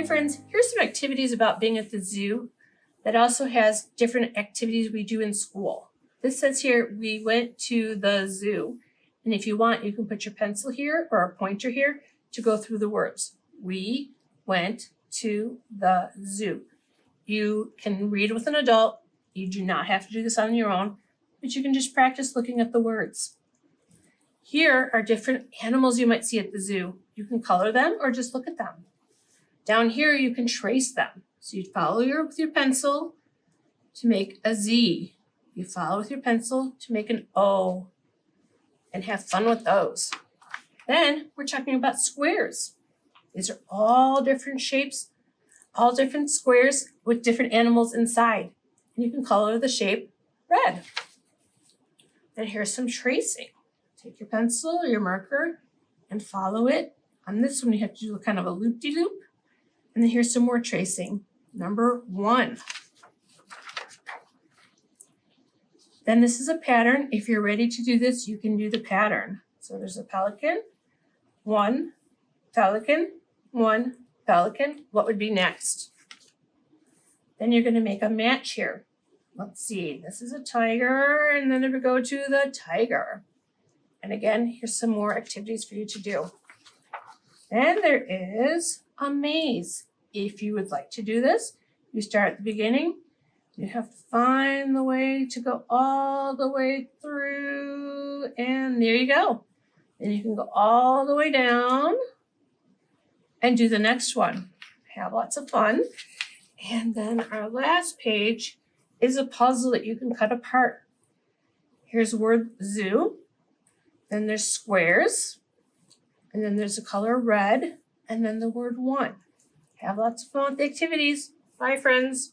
Hi friends, here's some activities about being at the zoo that also has different activities we do in school. This says here, we went to the zoo. And if you want, you can put your pencil here or a pointer here to go through the words. We went to the zoo. You can read with an adult. You do not have to do this on your own, but you can just practice looking at the words. Here are different animals you might see at the zoo. You can color them or just look at them. Down here, you can trace them. So you follow with your pencil to make a Z. You follow with your pencil to make an O and have fun with those. Then we're talking about squares. These are all different shapes, all different squares with different animals inside. And you can color the shape red. Then here's some tracing. Take your pencil or your marker and follow it. On this one, you have to do kind of a loop-de-loop. And then here's some more tracing. Number 1. Then this is a pattern. If you're ready to do this, you can do the pattern. So there's a pelican, 1, pelican, 1, pelican. What would be next? Then you're going to make a match here. Let's see. This is a tiger, and then we go to the tiger. And again, here's some more activities for you to do. Then there is a maze. If you would like to do this, you start at the beginning. You have to find the way to go all the way through, and there you go. Then you can go all the way down and do the next one. Have lots of fun. And then our last page is a puzzle that you can cut apart. Here's the word zoo. Then there's squares. And then there's the color red. And then the word 1. Have lots of fun with the activities. Bye, friends.